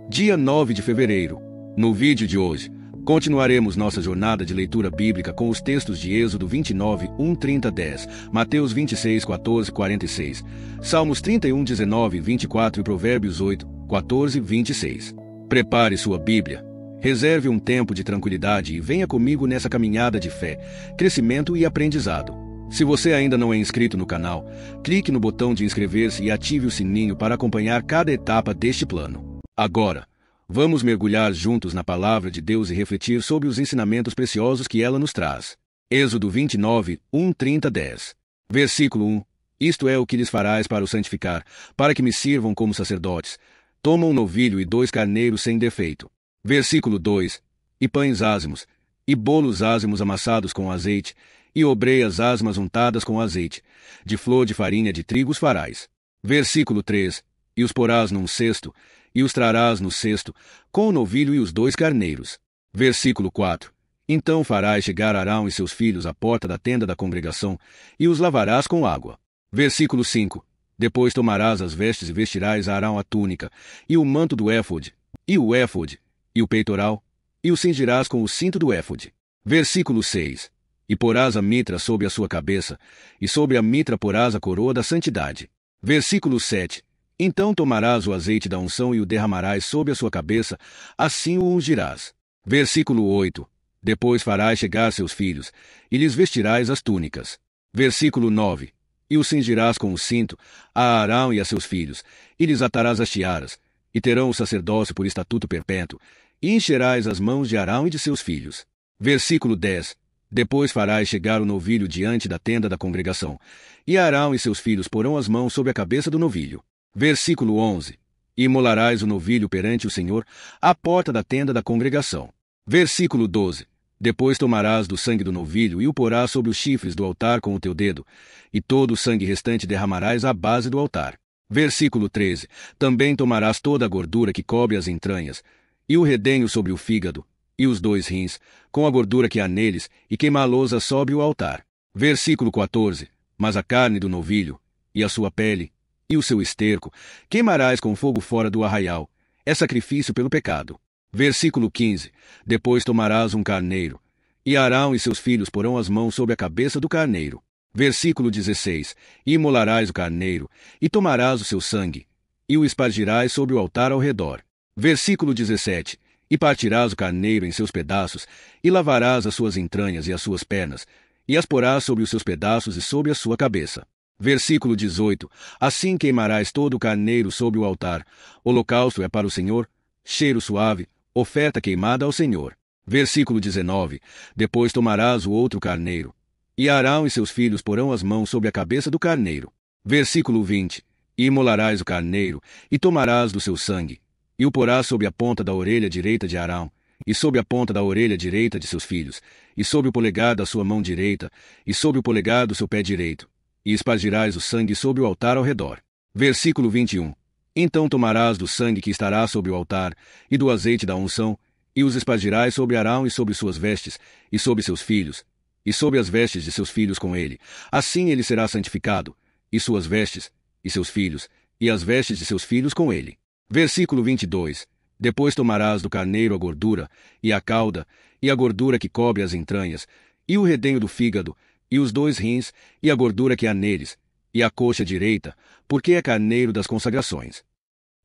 Dia 9 de fevereiro. No vídeo de hoje, continuaremos nossa jornada de leitura bíblica com os textos de Êxodo 29, 1, 30, 10, Mateus 26, 14, 46, Salmos 31, 19, 24 e Provérbios 8, 14, 26. Prepare sua Bíblia. Reserve um tempo de tranquilidade e venha comigo nessa caminhada de fé, crescimento e aprendizado. Se você ainda não é inscrito no canal, clique no botão de inscrever-se e ative o sininho para acompanhar cada etapa deste plano. Agora, vamos mergulhar juntos na palavra de Deus e refletir sobre os ensinamentos preciosos que ela nos traz. Êxodo 29, 1, 30, 10. Versículo 1. Isto é o que lhes farás para o santificar, para que me sirvam como sacerdotes. Toma um novilho e 2 carneiros sem defeito. Versículo 2. E pães ázimos, e bolos ázimos amassados com azeite, e obreias ázimas untadas com azeite. De flor de farinha de trigo os farás. Versículo 3. E os porás num cesto, e os trarás no cesto, com o novilho e os 2 carneiros. Versículo 4. Então farás chegar Arão e seus filhos à porta da tenda da congregação, e os lavarás com água. Versículo 5. Depois tomarás as vestes e vestirás a Arão a túnica, e o manto do éfode, e o éfode, e o peitoral, e o cingirás com o cinto do éfode. Versículo 6. E porás a mitra sobre a sua cabeça, e sobre a mitra porás a coroa da santidade. Versículo 7. Então tomarás o azeite da unção e o derramarás sobre a sua cabeça, assim o ungirás. Versículo 8. Depois farás chegar seus filhos, e lhes vestirás as túnicas. Versículo 9. E os cingirás com o cinto, a Arão e a seus filhos, e lhes atarás as tiaras, e terão o sacerdócio por estatuto perpétuo, e encherás as mãos de Arão e de seus filhos. Versículo 10. Depois farás chegar o novilho diante da tenda da congregação, e Arão e seus filhos porão as mãos sobre a cabeça do novilho. Versículo 11. E imolarás o novilho perante o Senhor à porta da tenda da congregação. Versículo 12. Depois tomarás do sangue do novilho e o porás sobre os chifres do altar com o teu dedo, e todo o sangue restante derramarás à base do altar. Versículo 13. Também tomarás toda a gordura que cobre as entranhas, e o redenho sobre o fígado, e os 2 rins, com a gordura que há neles, e queimá-los sobre o altar. Versículo 14. Mas a carne do novilho, e a sua pele, e o seu esterco, queimarás com fogo fora do arraial. É sacrifício pelo pecado. Versículo 15. Depois tomarás um carneiro, e Arão e seus filhos porão as mãos sobre a cabeça do carneiro. Versículo 16. E imolarás o carneiro, e tomarás o seu sangue, e o espargirás sobre o altar ao redor. Versículo 17. E partirás o carneiro em seus pedaços, e lavarás as suas entranhas e as suas pernas, e as porás sobre os seus pedaços e sobre a sua cabeça. Versículo 18. Assim queimarás todo o carneiro sobre o altar. Holocausto é para o Senhor, cheiro suave, oferta queimada ao Senhor. Versículo 19. Depois tomarás o outro carneiro, e Arão e seus filhos porão as mãos sobre a cabeça do carneiro. Versículo 20. E imolarás o carneiro, e tomarás do seu sangue, e o porás sobre a ponta da orelha direita de Arão, e sobre a ponta da orelha direita de seus filhos, e sobre o polegar da sua mão direita, e sobre o polegar do seu pé direito. E espargirás o sangue sobre o altar ao redor. Versículo 21. Então tomarás do sangue que estará sobre o altar, e do azeite da unção, e os espargirás sobre Arão e sobre suas vestes, e sobre seus filhos, e sobre as vestes de seus filhos com ele. Assim ele será santificado, e suas vestes, e seus filhos, e as vestes de seus filhos com ele. Versículo 22. Depois tomarás do carneiro a gordura, e a cauda, e a gordura que cobre as entranhas, e o redenho do fígado, e os 2 rins, e a gordura que há neles, e a coxa direita, porque é carneiro das consagrações.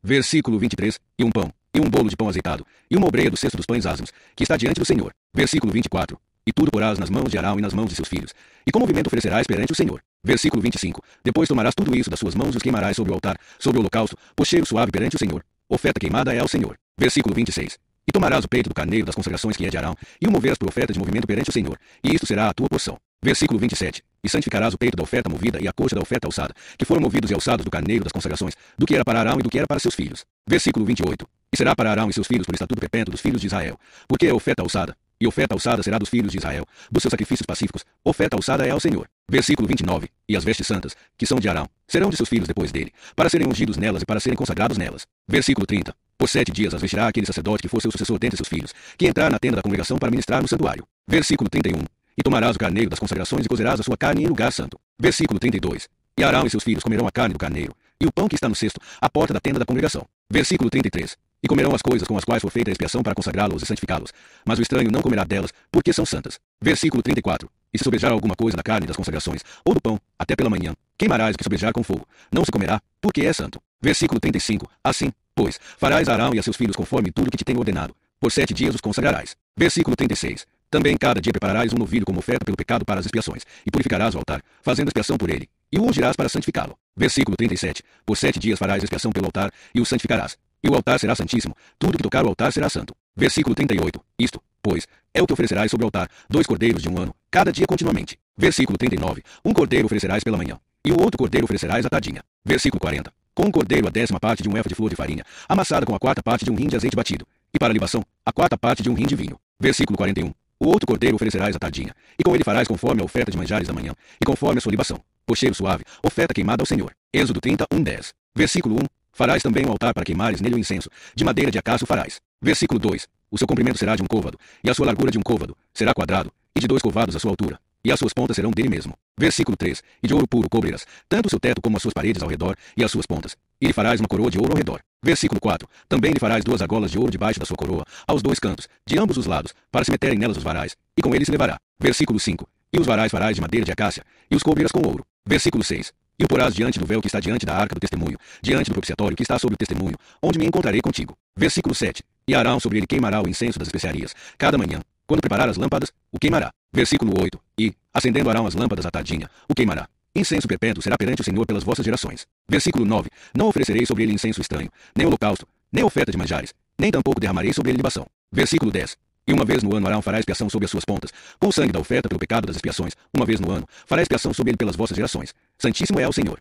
Versículo 23. E um pão, e um bolo de pão azeitado, e uma obreia do cesto dos pães ázimos, que está diante do Senhor. Versículo 24. E tudo porás nas mãos de Arão e nas mãos de seus filhos, e com movimento oferecerás perante o Senhor. Versículo 25. Depois tomarás tudo isso das suas mãos e os queimarás sobre o altar, sobre o holocausto, por cheiro suave perante o Senhor. Oferta queimada é ao Senhor. Versículo 26. E tomarás o peito do carneiro das consagrações que é de Arão, e o moverás por oferta de movimento perante o Senhor, e isto será a tua porção. Versículo 27. E santificarás o peito da oferta movida e a coxa da oferta alçada, que foram movidos e alçados do carneiro das consagrações, do que era para Arão e do que era para seus filhos. Versículo 28. E será para Arão e seus filhos por estatuto perpétuo dos filhos de Israel, porque é oferta alçada, e oferta alçada será dos filhos de Israel, dos seus sacrifícios pacíficos, oferta alçada é ao Senhor. Versículo 29. E as vestes santas, que são de Arão, serão de seus filhos depois dele, para serem ungidos nelas e para serem consagrados nelas. Versículo 30. Por 7 dias as vestirá aquele sacerdote que for seu sucessor dentre seus filhos, que entrar na tenda da congregação para ministrar no santuário. Versículo 31. E tomarás o carneiro das consagrações e cozerás a sua carne em lugar santo. Versículo 32. E Arão e seus filhos comerão a carne do carneiro, e o pão que está no cesto, à porta da tenda da congregação. Versículo 33. E comerão as coisas com as quais for feita a expiação para consagrá-los e santificá-los. Mas o estranho não comerá delas, porque são santas. Versículo 34. E se sobejar alguma coisa da carne das consagrações, ou do pão, até pela manhã, queimarás o que sobejar com fogo. Não se comerá, porque é santo. Versículo 35. Assim, pois, farás a Arão e a seus filhos conforme tudo que te tenho ordenado. Por 7 dias os consagrarás. Versículo 36. Também cada dia prepararás um novilho como oferta pelo pecado para as expiações, e purificarás o altar, fazendo expiação por ele, e o ungirás para santificá-lo. Versículo 37. Por 7 dias farás expiação pelo altar, e o santificarás. E o altar será santíssimo, tudo que tocar o altar será santo. Versículo 38. Isto, pois, é o que oferecerás sobre o altar, 2 cordeiros de 1 ano, cada dia continuamente. Versículo 39. Um cordeiro oferecerás pela manhã, e o outro cordeiro oferecerás à tardinha. Versículo 40. Com um cordeiro a 10ª parte de um éfa de flor de farinha, amassada com a 4ª parte de um rim de azeite batido, e para a libação, a 4ª parte de um rim de vinho. Versículo 41. O outro cordeiro oferecerás à tardinha, e com ele farás conforme a oferta de manjares da manhã, e conforme a sua libação, por cheiro suave, oferta queimada ao Senhor. Êxodo 30:1-10. Versículo 1. Farás também um altar para queimares nele o incenso, de madeira de acácio farás. Versículo 2. O seu comprimento será de 1 côvado, e a sua largura de 1 côvado, será quadrado, e de 2 côvados a sua altura, e as suas pontas serão dele mesmo. Versículo 3. E de ouro puro cobrirás, tanto o seu teto como as suas paredes ao redor, e as suas pontas. E lhe farás uma coroa de ouro ao redor. Versículo 4. Também lhe farás 2 argolas de ouro debaixo da sua coroa, aos 2 cantos, de ambos os lados, para se meterem nelas os varais, e com ele se levará. Versículo 5. E os varais farás de madeira de acácia, e os cobrirás com ouro. Versículo 6. E o porás diante do véu que está diante da arca do testemunho, diante do propiciatório que está sobre o testemunho, onde me encontrarei contigo. Versículo 7. E Arão sobre ele queimará o incenso das especiarias, cada manhã, quando preparar as lâmpadas, o queimará. Versículo 8. E, acendendo Arão as lâmpadas à tardinha, o queimará. Incenso perpétuo será perante o Senhor pelas vossas gerações. Versículo 9. Não oferecerei sobre ele incenso estranho, nem holocausto, nem oferta de manjares, nem tampouco derramarei sobre ele libação. Versículo 10. E uma vez no ano Arão fará expiação sobre as suas pontas, com o sangue da oferta pelo pecado das expiações. Uma vez no ano fará expiação sobre ele pelas vossas gerações. Santíssimo é o Senhor.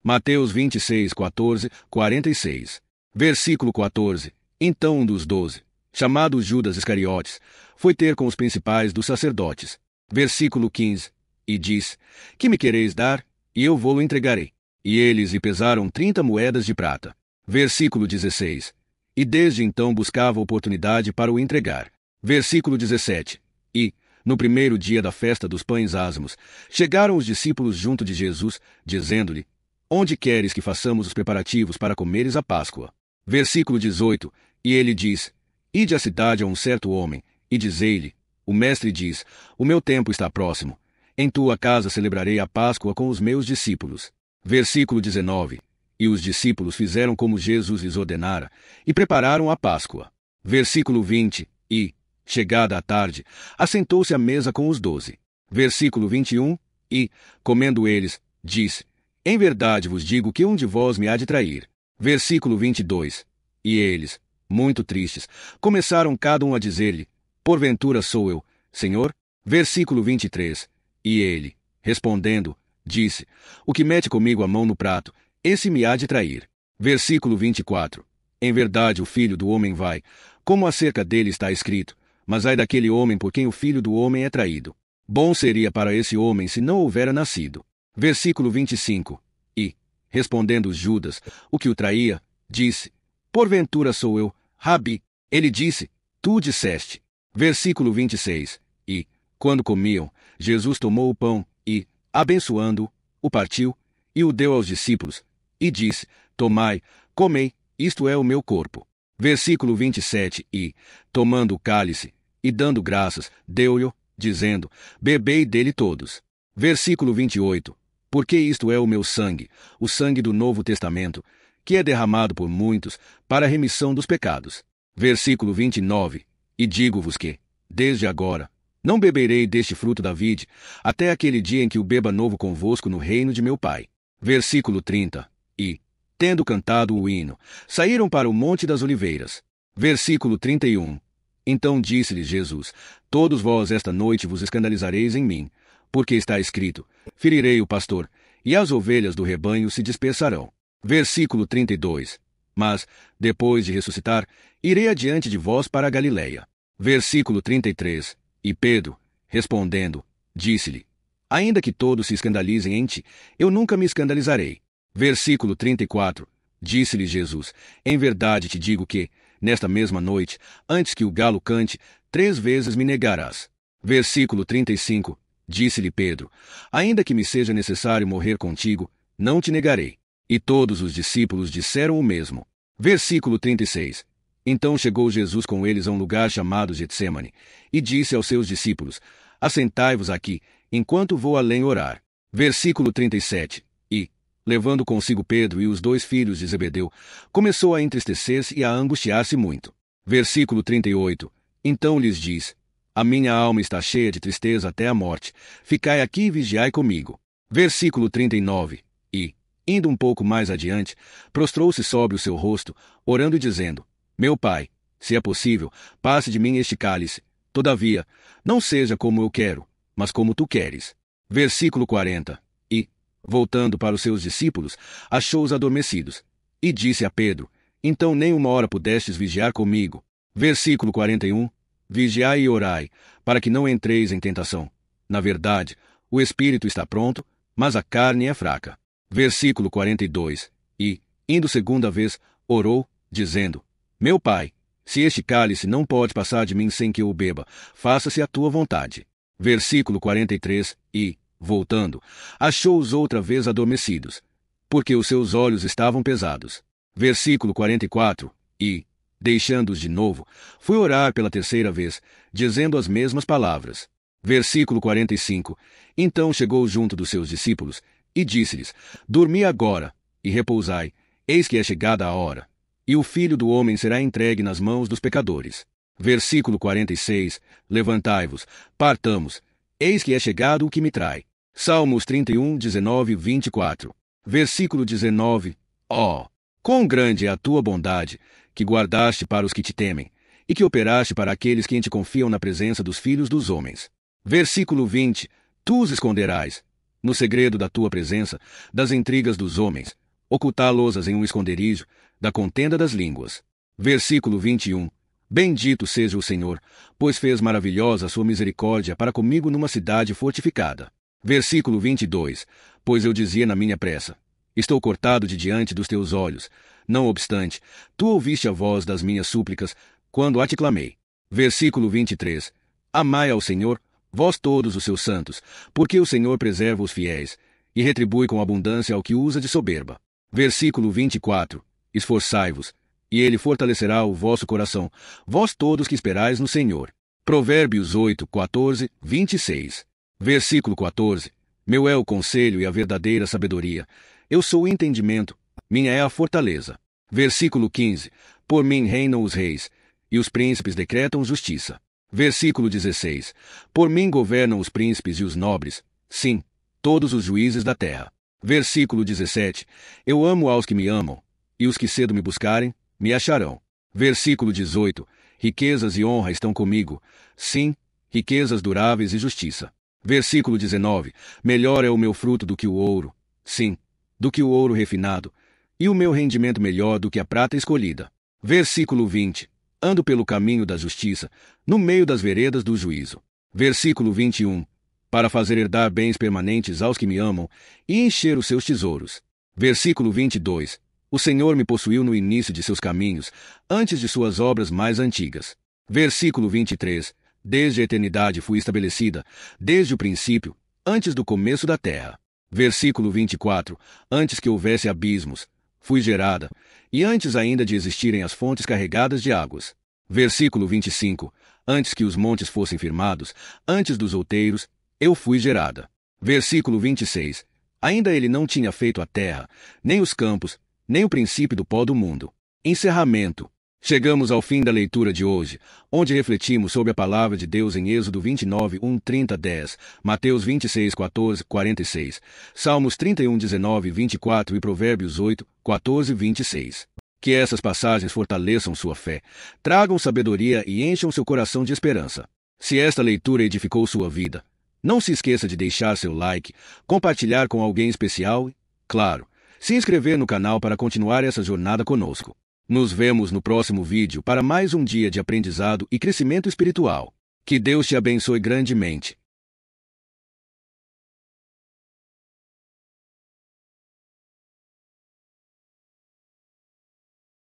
Mateus 26:14-46. Versículo 14. Então um dos 12, chamado Judas Iscariotes, foi ter com os principais dos sacerdotes. Versículo 15. E disse: Que me quereis dar? E eu vou-lo entregarei. E eles lhe pesaram 30 moedas de prata. Versículo 16. E desde então buscava oportunidade para o entregar. Versículo 17. E, no primeiro dia da festa dos pães ázimos, chegaram os discípulos junto de Jesus, dizendo-lhe: Onde queres que façamos os preparativos para comeres a Páscoa? Versículo 18. E ele diz: Ide à cidade a um certo homem, e dizei-lhe: O mestre diz: O meu tempo está próximo. Em tua casa celebrarei a Páscoa com os meus discípulos. Versículo 19. E os discípulos fizeram como Jesus lhes ordenara, e prepararam a Páscoa. Versículo 20. E, chegada a tarde, assentou-se à mesa com os 12. Versículo 21. E, comendo eles, disse: Em verdade vos digo que um de vós me há de trair. Versículo 22. E eles, muito tristes, começaram cada um a dizer-lhe: Porventura sou eu, Senhor? Versículo 23. E ele, respondendo, disse: O que mete comigo a mão no prato, esse me há de trair. Versículo 24. Em verdade o Filho do Homem vai, como acerca dele está escrito, mas ai daquele homem por quem o Filho do Homem é traído. Bom seria para esse homem se não houvera nascido. Versículo 25. E, respondendo Judas, o que o traía, disse: Porventura sou eu, Rabi. Ele disse: Tu disseste. Versículo 26. E, quando comiam, Jesus tomou o pão e, abençoando-o, o partiu e o deu aos discípulos, e disse: Tomai, comei, isto é o meu corpo. Versículo 27. E, tomando o cálice, e dando graças, deu-lhe, dizendo: Bebei dele todos. Versículo 28. Porque isto é o meu sangue, o sangue do Novo Testamento, que é derramado por muitos para a remissão dos pecados. Versículo 29. E digo-vos que, desde agora, não beberei deste fruto da vide, até aquele dia em que o beba novo convosco no reino de meu Pai. Versículo 30. E, tendo cantado o hino, saíram para o Monte das Oliveiras. Versículo 31. Então disse-lhes Jesus: Todos vós esta noite vos escandalizareis em mim, porque está escrito: Ferirei o pastor, e as ovelhas do rebanho se dispersarão. Versículo 32. Mas, depois de ressuscitar, irei adiante de vós para a Galiléia. Versículo 33. E Pedro, respondendo, disse-lhe: Ainda que todos se escandalizem em ti, eu nunca me escandalizarei. Versículo 34. Disse-lhe Jesus: Em verdade te digo que, nesta mesma noite, antes que o galo cante, 3 vezes me negarás. Versículo 35. Disse-lhe Pedro: ainda que me seja necessário morrer contigo, não te negarei. E todos os discípulos disseram o mesmo. Versículo 36. Então chegou Jesus com eles a um lugar chamado Getsemane, e disse aos seus discípulos: assentai-vos aqui, enquanto vou além orar. Versículo 37. E, levando consigo Pedro e os 2 filhos de Zebedeu, começou a entristecer-se e a angustiar-se muito. Versículo 38. Então lhes diz: a minha alma está cheia de tristeza até a morte. Ficai aqui e vigiai comigo. Versículo 39. E, indo um pouco mais adiante, prostrou-se sobre o seu rosto, orando e dizendo: meu Pai, se é possível, passe de mim este cálice. Todavia, não seja como eu quero, mas como tu queres. Versículo 40. E, voltando para os seus discípulos, achou-os adormecidos. E disse a Pedro: então nem uma hora pudestes vigiar comigo. Versículo 41. Vigiai e orai, para que não entreis em tentação. Na verdade, o espírito está pronto, mas a carne é fraca. Versículo 42. E, indo segunda vez, orou, dizendo: meu Pai, se este cálice não pode passar de mim sem que eu o beba, faça-se a tua vontade. Versículo 43. E, voltando, achou-os outra vez adormecidos, porque os seus olhos estavam pesados. Versículo 44. E, deixando-os de novo, foi orar pela terceira vez, dizendo as mesmas palavras. Versículo 45. Então chegou junto dos seus discípulos, e disse-lhes: dormi agora, e repousai, eis que é chegada a hora, e o Filho do Homem será entregue nas mãos dos pecadores. Versículo 46. Levantai-vos, partamos, eis que é chegado o que me trai. Salmos 31, 19 e 24. Versículo 19. Ó, quão grande é a tua bondade, que guardaste para os que te temem, e que operaste para aqueles que em ti confiam na presença dos filhos dos homens. Versículo 20. Tu os esconderás, no segredo da tua presença, das intrigas dos homens, ocultá-los em um esconderijo, da contenda das línguas. Versículo 21. Bendito seja o Senhor, pois fez maravilhosa a sua misericórdia para comigo numa cidade fortificada. Versículo 22. Pois eu dizia na minha pressa: estou cortado de diante dos teus olhos. Não obstante, tu ouviste a voz das minhas súplicas, quando a te clamei. Versículo 23. Amai ao Senhor, vós todos os seus santos, porque o Senhor preserva os fiéis, e retribui com abundância ao que usa de soberba. Versículo 24. Esforçai-vos, e ele fortalecerá o vosso coração, vós todos que esperais no Senhor. Provérbios 8, 14, 26. Versículo 14. Meu é o conselho e a verdadeira sabedoria. Eu sou o entendimento, minha é a fortaleza. Versículo 15. Por mim reinam os reis, e os príncipes decretam justiça. Versículo 16. Por mim governam os príncipes e os nobres, sim, todos os juízes da terra. Versículo 17. Eu amo aos que me amam, e os que cedo me buscarem, me acharão. Versículo 18. Riquezas e honra estão comigo, sim, riquezas duráveis e justiça. Versículo 19. Melhor é o meu fruto do que o ouro, sim, do que o ouro refinado, e o meu rendimento melhor do que a prata escolhida. Versículo 20. Ando pelo caminho da justiça, no meio das veredas do juízo. Versículo 21. Para fazer herdar bens permanentes aos que me amam, e encher os seus tesouros. Versículo 22. O Senhor me possuiu no início de seus caminhos, antes de suas obras mais antigas. Versículo 23. Desde a eternidade fui estabelecida, desde o princípio, antes do começo da terra. Versículo 24. Antes que houvesse abismos, fui gerada, e antes ainda de existirem as fontes carregadas de águas. Versículo 25. Antes que os montes fossem firmados, antes dos outeiros, eu fui gerada. Versículo 26. Ainda ele não tinha feito a terra, nem os campos, nem o princípio do pó do mundo. Encerramento. Chegamos ao fim da leitura de hoje, onde refletimos sobre a palavra de Deus em Êxodo 29, 1, 30, 10, Mateus 26, 14, 46, Salmos 31, 19, 24 e Provérbios 8, 14, 26. Que essas passagens fortaleçam sua fé, tragam sabedoria e encham seu coração de esperança. Se esta leitura edificou sua vida, não se esqueça de deixar seu like, compartilhar com alguém especial e, claro, se inscrever no canal para continuar essa jornada conosco. Nos vemos no próximo vídeo para mais um dia de aprendizado e crescimento espiritual. Que Deus te abençoe grandemente.